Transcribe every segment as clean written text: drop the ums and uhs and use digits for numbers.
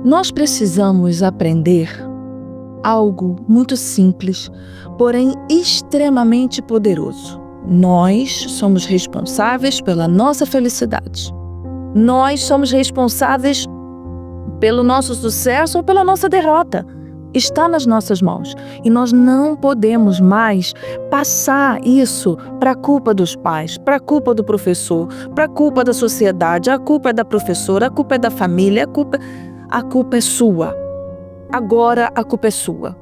Nós precisamos aprender algo muito simples, porém extremamente poderoso. Nós somos responsáveis pela nossa felicidade. Nós somos responsáveis pelo nosso sucesso ou pela nossa derrota. Está nas nossas mãos. E nós não podemos mais passar isso para a culpa dos pais, para a culpa do professor, para a culpa da sociedade. A culpa é da professora, a culpa é da família, a culpa é sua. Agora a culpa é sua.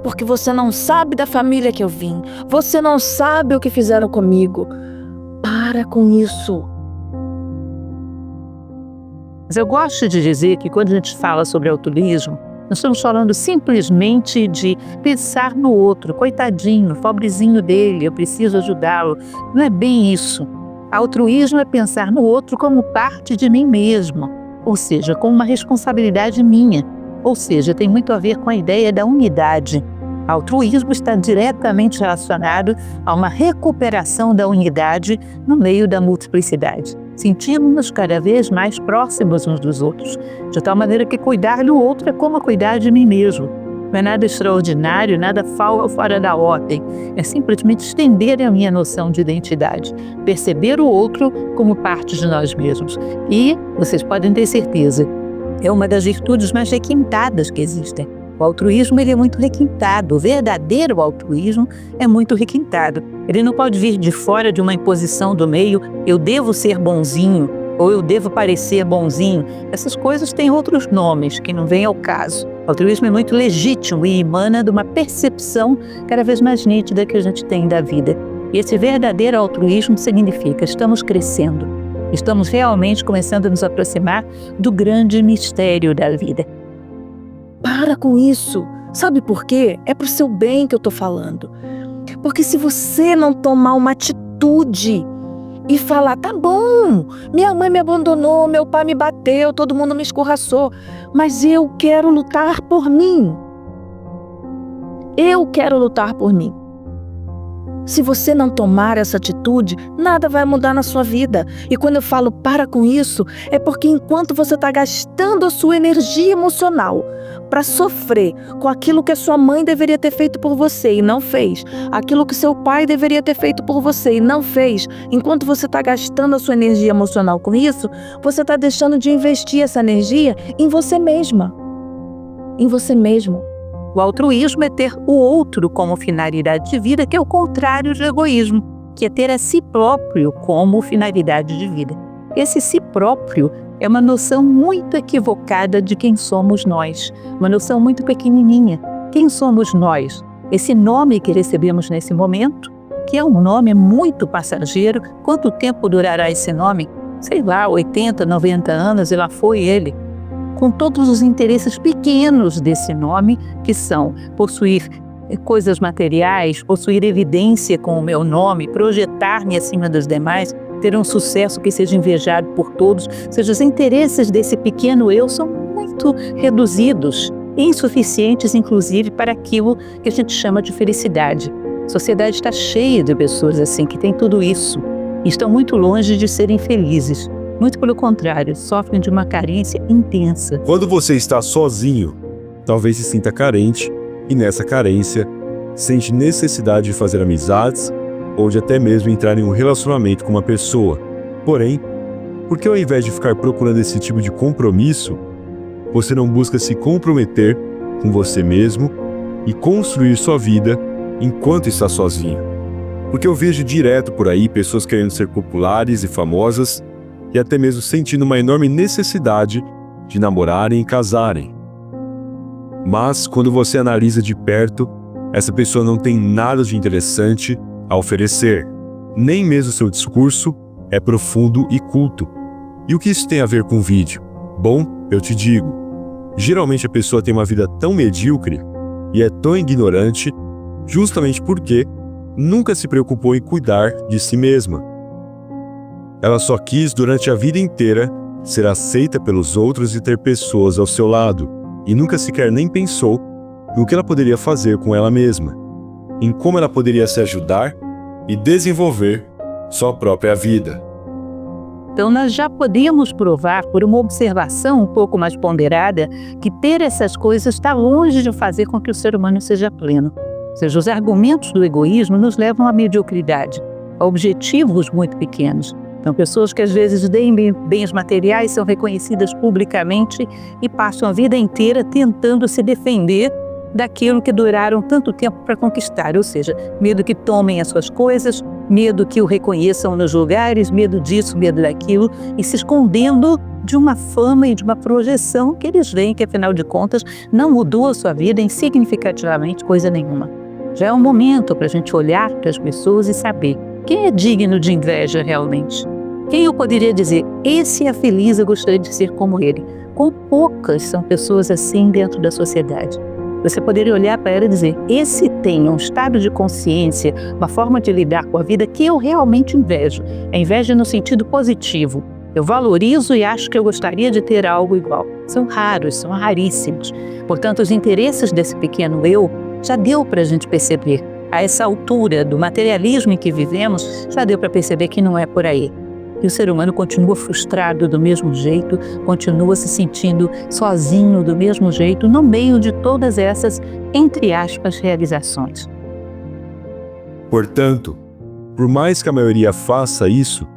Porque você não sabe da família que eu vim. Você não sabe o que fizeram comigo. Para com isso. Mas eu gosto de dizer que quando a gente fala sobre altruísmo, nós estamos falando simplesmente de pensar no outro, coitadinho, pobrezinho dele, eu preciso ajudá-lo. Não é bem isso. Altruísmo é pensar no outro como parte de mim mesmo, ou seja, como uma responsabilidade minha. Ou seja, tem muito a ver com a ideia da unidade. Altruísmo está diretamente relacionado a uma recuperação da unidade no meio da multiplicidade. Sentimos-nos cada vez mais próximos uns dos outros, de tal maneira que cuidar do outro é como cuidar de mim mesmo. Não é nada extraordinário, nada fora da ordem. É simplesmente estender a minha noção de identidade, perceber o outro como parte de nós mesmos. E, vocês podem ter certeza, é uma das virtudes mais requintadas que existem. O altruísmo ele é muito requintado, o verdadeiro altruísmo é muito requintado. Ele não pode vir de fora de uma imposição do meio, eu devo ser bonzinho, ou eu devo parecer bonzinho. Essas coisas têm outros nomes que não vêm ao caso. O altruísmo é muito legítimo e emana de uma percepção cada vez mais nítida que a gente tem da vida. E esse verdadeiro altruísmo significa estamos crescendo, estamos realmente começando a nos aproximar do grande mistério da vida. Para com isso. Sabe por quê? É pro seu bem que eu tô falando. Porque se você não tomar uma atitude e falar, tá bom, minha mãe me abandonou, meu pai me bateu, todo mundo me escorraçou, mas eu quero lutar por mim. Eu quero lutar por mim. Se você não tomar essa atitude, nada vai mudar na sua vida. E quando eu falo para com isso, é porque enquanto você está gastando a sua energia emocional para sofrer com aquilo que a sua mãe deveria ter feito por você e não fez, aquilo que seu pai deveria ter feito por você e não fez, enquanto você está gastando a sua energia emocional com isso, você está deixando de investir essa energia em você mesma. Em você mesmo. O altruísmo é ter o outro como finalidade de vida, que é o contrário do egoísmo, que é ter a si próprio como finalidade de vida. Esse si próprio é uma noção muito equivocada de quem somos nós, uma noção muito pequenininha. Quem somos nós? Esse nome que recebemos nesse momento, que é um nome muito passageiro. Quanto tempo durará esse nome? Sei lá, 80, 90 anos e lá foi ele. Com todos os interesses pequenos desse nome, que são possuir coisas materiais, possuir evidência com o meu nome, projetar-me acima dos demais, ter um sucesso que seja invejado por todos. Ou seja, os interesses desse pequeno eu são muito reduzidos, insuficientes, inclusive, para aquilo que a gente chama de felicidade. A sociedade está cheia de pessoas assim, que têm tudo isso, e estão muito longe de serem felizes. Muito pelo contrário, sofrem de uma carência intensa. Quando você está sozinho, talvez se sinta carente e nessa carência sente necessidade de fazer amizades ou de até mesmo entrar em um relacionamento com uma pessoa. Porém, por que ao invés de ficar procurando esse tipo de compromisso, você não busca se comprometer com você mesmo e construir sua vida enquanto está sozinho? Porque eu vejo direto por aí pessoas querendo ser populares e famosas e até mesmo sentindo uma enorme necessidade de namorarem e casarem. Mas, quando você analisa de perto, essa pessoa não tem nada de interessante a oferecer. Nem mesmo seu discurso é profundo e culto. E o que isso tem a ver com o vídeo? Bom, eu te digo. Geralmente a pessoa tem uma vida tão medíocre e é tão ignorante justamente porque nunca se preocupou em cuidar de si mesma. Ela só quis, durante a vida inteira, ser aceita pelos outros e ter pessoas ao seu lado, e nunca sequer nem pensou no que ela poderia fazer com ela mesma, em como ela poderia se ajudar e desenvolver sua própria vida. Então, nós já podemos provar, por uma observação um pouco mais ponderada, que ter essas coisas está longe de fazer com que o ser humano seja pleno. Ou seja, os argumentos do egoísmo nos levam à mediocridade, a objetivos muito pequenos. Então, pessoas que às vezes têm bens materiais são reconhecidas publicamente e passam a vida inteira tentando se defender daquilo que duraram tanto tempo para conquistar, ou seja, medo que tomem as suas coisas, medo que o reconheçam nos lugares, medo disso, medo daquilo, e se escondendo de uma fama e de uma projeção que eles veem que, afinal de contas, não mudou a sua vida em significativamente coisa nenhuma. Já é um momento para a gente olhar para as pessoas e saber quem é digno de inveja realmente. Quem eu poderia dizer, esse é feliz, eu gostaria de ser como ele. Quão poucas são pessoas assim dentro da sociedade. Você poderia olhar para ela e dizer, esse tem um estado de consciência, uma forma de lidar com a vida que eu realmente invejo. É inveja no sentido positivo. Eu valorizo e acho que eu gostaria de ter algo igual. São raros, são raríssimos. Portanto, os interesses desse pequeno eu já deu para a gente perceber. A essa altura do materialismo em que vivemos, já deu para perceber que não é por aí. E o ser humano continua frustrado do mesmo jeito, continua se sentindo sozinho do mesmo jeito, no meio de todas essas, entre aspas, realizações. Portanto, por mais que a maioria faça isso,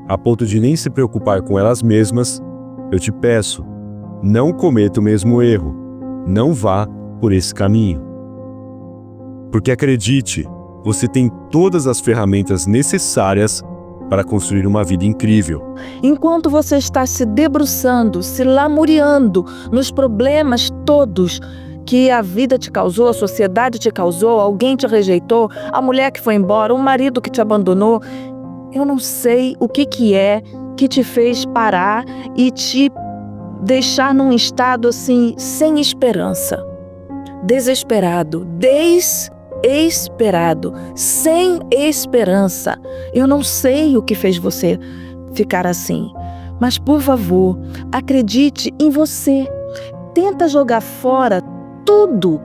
a ponto de nem se preocupar com elas mesmas, eu te peço, não cometa o mesmo erro, não vá por esse caminho. Porque acredite, você tem todas as ferramentas necessárias para construir uma vida incrível. Enquanto você está se debruçando, se lamuriando nos problemas todos que a vida te causou, a sociedade te causou, alguém te rejeitou, a mulher que foi embora, o marido que te abandonou, eu não sei o que é que te fez parar e te deixar num estado assim, sem esperança, desesperado, desesperado, sem esperança. Eu não sei o que fez você ficar assim, mas por favor, acredite em você. Tenta jogar fora tudo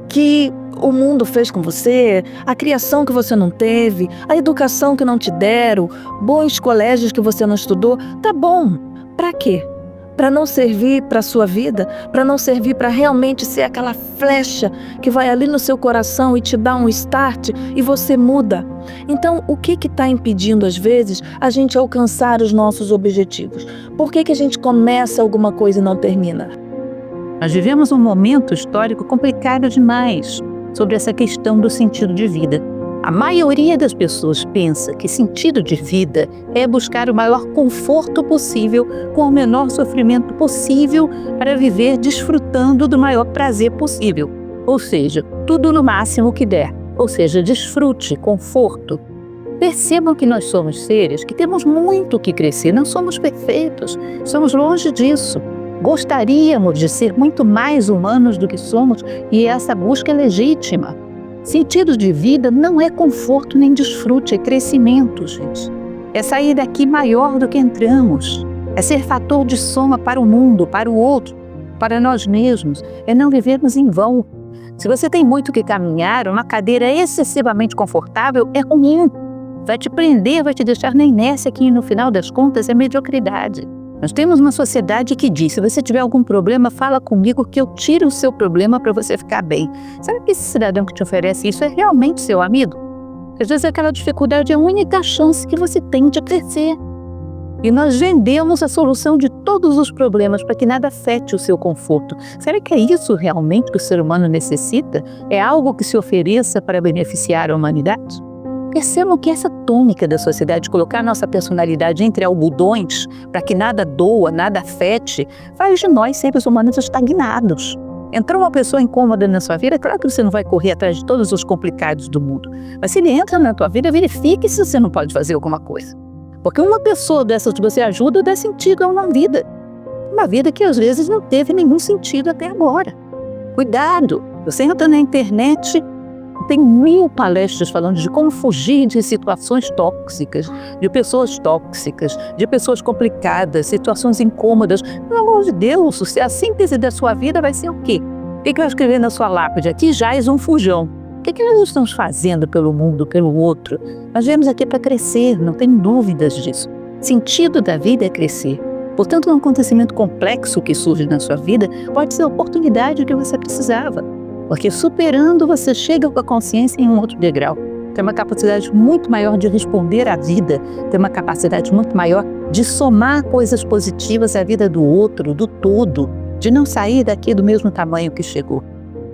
que o mundo fez com você, a criação que você não teve, a educação que não te deram, bons colégios que você não estudou. Tá bom, para quê? Para não servir para a sua vida, para não servir para realmente ser aquela flecha que vai ali no seu coração e te dá um start e você muda. Então, o que está impedindo, às vezes, a gente alcançar os nossos objetivos? Por que a gente começa alguma coisa e não termina? Nós vivemos um momento histórico complicado demais sobre essa questão do sentido de vida. A maioria das pessoas pensa que sentido de vida é buscar o maior conforto possível com o menor sofrimento possível para viver desfrutando do maior prazer possível. Ou seja, tudo no máximo que der. Ou seja, desfrute, conforto. Percebam que nós somos seres que temos muito que crescer, não somos perfeitos, somos longe disso. Gostaríamos de ser muito mais humanos do que somos e essa busca é legítima. Sentido de vida não é conforto nem desfrute, é crescimento, gente. É sair daqui maior do que entramos. É ser fator de soma para o mundo, para o outro, para nós mesmos. É não vivermos em vão. Se você tem muito que caminhar, uma cadeira excessivamente confortável é ruim. Vai te prender, vai te deixar na inércia que no final das contas é mediocridade. Nós temos uma sociedade que diz, se você tiver algum problema, fala comigo que eu tiro o seu problema para você ficar bem. Sabe que esse cidadão que te oferece isso é realmente seu amigo? Às vezes aquela dificuldade é a única chance que você tem de crescer. E nós vendemos a solução de todos os problemas para que nada afete o seu conforto. Será que é isso realmente que o ser humano necessita? É algo que se ofereça para beneficiar a humanidade? Percebam que essa tônica da sociedade, colocar nossa personalidade entre algodões para que nada doa, nada afete, faz de nós seres humanos estagnados. Entrou uma pessoa incômoda na sua vida, é claro que você não vai correr atrás de todos os complicados do mundo. Mas se ele entra na tua vida, verifique se você não pode fazer alguma coisa. Porque uma pessoa dessas que você ajuda dá sentido a uma vida. Uma vida que às vezes não teve nenhum sentido até agora. Cuidado! Você entra na internet, tem 1000 palestras falando de como fugir de situações tóxicas, de pessoas tóxicas, de pessoas complicadas, situações incômodas. Pelo amor de Deus, a síntese da sua vida vai ser o quê? O que vai escrever na sua lápide? Aqui jaz um fujão. O que nós estamos fazendo pelo mundo, pelo outro? Nós viemos aqui para crescer, não tem dúvidas disso. Sentido da vida é crescer. Portanto, um acontecimento complexo que surge na sua vida pode ser a oportunidade que você precisava. Porque superando, você chega com a consciência em um outro degrau. Tem uma capacidade muito maior de responder à vida, tem uma capacidade muito maior de somar coisas positivas à vida do outro, do todo, de não sair daqui do mesmo tamanho que chegou.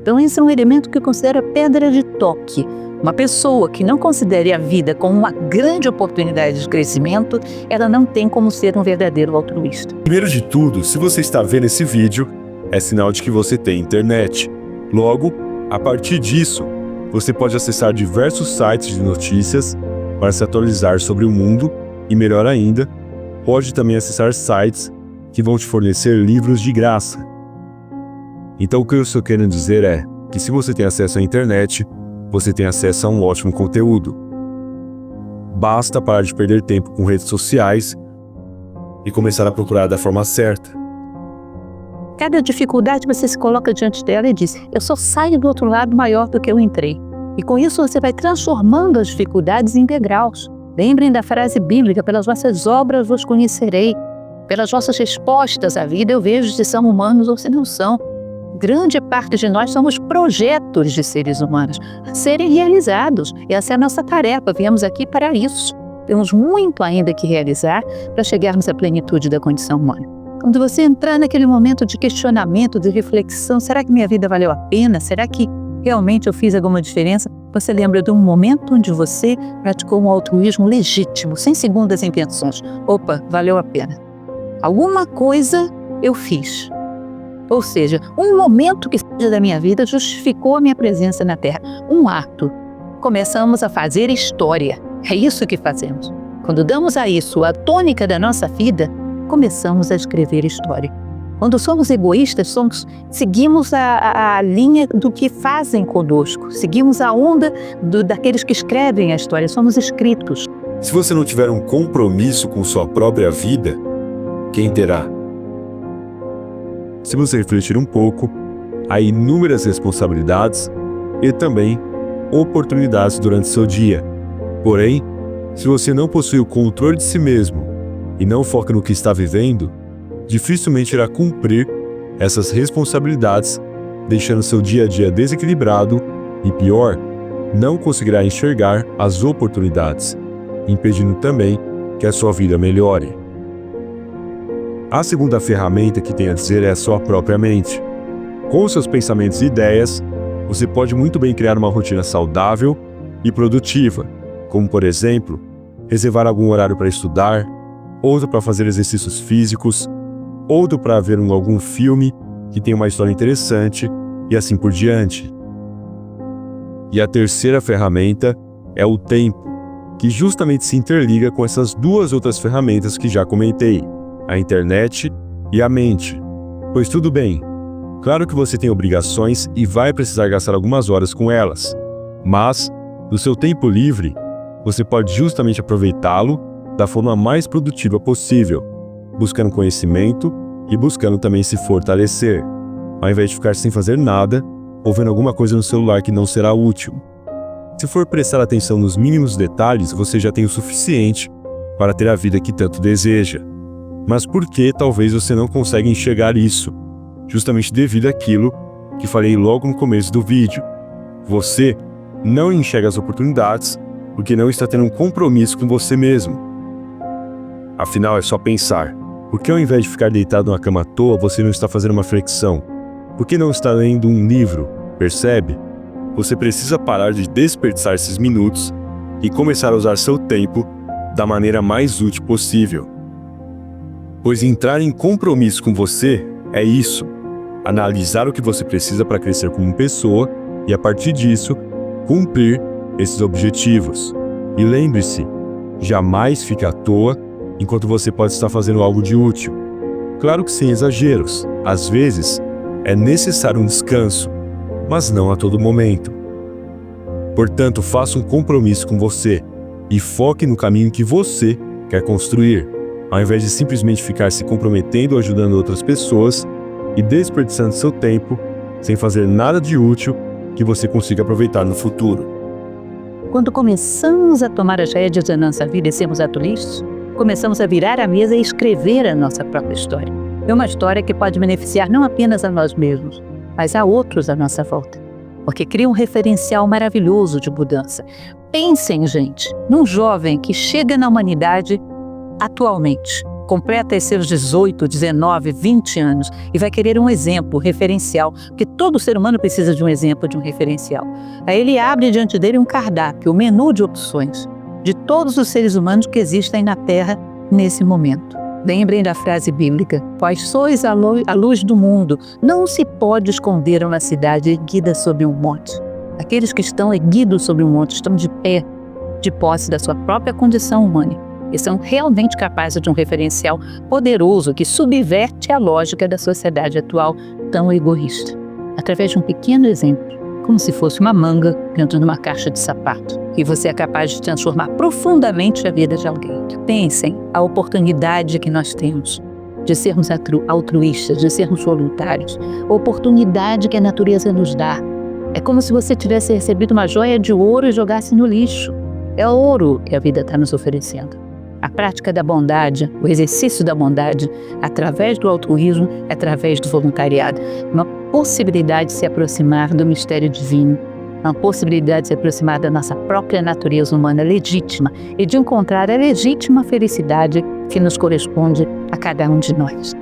Então esse é um elemento que eu considero pedra de toque. Uma pessoa que não considere a vida como uma grande oportunidade de crescimento, ela não tem como ser um verdadeiro altruísta. Primeiro de tudo, se você está vendo esse vídeo, é sinal de que você tem internet. Logo, a partir disso, você pode acessar diversos sites de notícias para se atualizar sobre o mundo e, melhor ainda, pode também acessar sites que vão te fornecer livros de graça. Então o que eu estou querendo dizer é que se você tem acesso à internet, você tem acesso a um ótimo conteúdo. Basta parar de perder tempo com redes sociais e começar a procurar da forma certa. Cada dificuldade você se coloca diante dela e diz, eu só saio do outro lado maior do que eu entrei. E com isso você vai transformando as dificuldades em degraus. Lembrem da frase bíblica, pelas vossas obras vos conhecerei. Pelas vossas respostas à vida eu vejo se são humanos ou se não são. Grande parte de nós somos projetos de seres humanos a serem realizados. E essa é a nossa tarefa, viemos aqui para isso. Temos muito ainda que realizar para chegarmos à plenitude da condição humana. Quando você entrar naquele momento de questionamento, de reflexão, será que minha vida valeu a pena? Será que realmente eu fiz alguma diferença? Você lembra de um momento onde você praticou um altruísmo legítimo, sem segundas intenções. Opa, valeu a pena. Alguma coisa eu fiz. Ou seja, um momento que seja da minha vida justificou a minha presença na Terra. Um ato. Começamos a fazer história. É isso que fazemos. Quando damos a isso a tônica da nossa vida, começamos a escrever história. Quando somos egoístas, seguimos a linha do que fazem conosco. Seguimos a onda daqueles que escrevem a história. Somos escritos. Se você não tiver um compromisso com sua própria vida, quem terá? Se você refletir um pouco, há inúmeras responsabilidades e também oportunidades durante seu dia. Porém, se você não possui o controle de si mesmo e não foca no que está vivendo, dificilmente irá cumprir essas responsabilidades, deixando seu dia a dia desequilibrado e, pior, não conseguirá enxergar as oportunidades, impedindo também que a sua vida melhore. A segunda ferramenta que tem a dizer é a sua própria mente. Com seus pensamentos e ideias, você pode muito bem criar uma rotina saudável e produtiva, como, por exemplo, reservar algum horário para estudar, outro para fazer exercícios físicos, outro para ver algum filme que tem uma história interessante e assim por diante. E a terceira ferramenta é o tempo, que justamente se interliga com essas duas outras ferramentas que já comentei, a internet e a mente. Pois tudo bem, claro que você tem obrigações e vai precisar gastar algumas horas com elas, mas, no seu tempo livre, você pode justamente aproveitá-lo da forma mais produtiva possível, buscando conhecimento e buscando também se fortalecer, ao invés de ficar sem fazer nada ou vendo alguma coisa no celular que não será útil. Se for prestar atenção nos mínimos detalhes, você já tem o suficiente para ter a vida que tanto deseja. Mas por que talvez você não consegue enxergar isso? Justamente devido àquilo que falei logo no começo do vídeo. Você não enxerga as oportunidades porque não está tendo um compromisso com você mesmo. Afinal, é só pensar. Por que ao invés de ficar deitado na cama à toa, você não está fazendo uma flexão? Por que não está lendo um livro? Percebe? Você precisa parar de desperdiçar esses minutos e começar a usar seu tempo da maneira mais útil possível. Pois entrar em compromisso com você é isso. Analisar o que você precisa para crescer como pessoa e, a partir disso, cumprir esses objetivos. E lembre-se, jamais fique à toa enquanto você pode estar fazendo algo de útil. Claro que sem exageros. Às vezes, é necessário um descanso, mas não a todo momento. Portanto, faça um compromisso com você e foque no caminho que você quer construir, ao invés de simplesmente ficar se comprometendo ou ajudando outras pessoas e desperdiçando seu tempo sem fazer nada de útil que você consiga aproveitar no futuro. Quando começamos a tomar as rédeas da nossa vida e sermos altruístas, começamos a virar a mesa e escrever a nossa própria história. É uma história que pode beneficiar não apenas a nós mesmos, mas a outros à nossa volta, porque cria um referencial maravilhoso de mudança. Pensem, gente, num jovem que chega na humanidade atualmente, completa seus 18, 19, 20 anos e vai querer um exemplo, referencial, porque todo ser humano precisa de um exemplo, de um referencial. Aí ele abre diante dele um cardápio, um menu de opções de todos os seres humanos que existem na Terra nesse momento. Lembrem da frase bíblica: "Vós sois a luz do mundo, não se pode esconder uma cidade erguida sobre um monte." Aqueles que estão erguidos sobre um monte estão de pé, de posse da sua própria condição humana, e são realmente capazes de um referencial poderoso que subverte a lógica da sociedade atual tão egoísta, através de um pequeno exemplo, como se fosse uma manga dentro de uma caixa de sapato, e você é capaz de transformar profundamente a vida de alguém. Pensem a oportunidade que nós temos de sermos altruístas, de sermos voluntários, a oportunidade que a natureza nos dá. É como se você tivesse recebido uma joia de ouro e jogasse no lixo. É ouro que a vida está nos oferecendo. A prática da bondade, o exercício da bondade, através do altruísmo, através do voluntariado, uma possibilidade de se aproximar do mistério divino, uma possibilidade de se aproximar da nossa própria natureza humana legítima e de encontrar a legítima felicidade que nos corresponde a cada um de nós.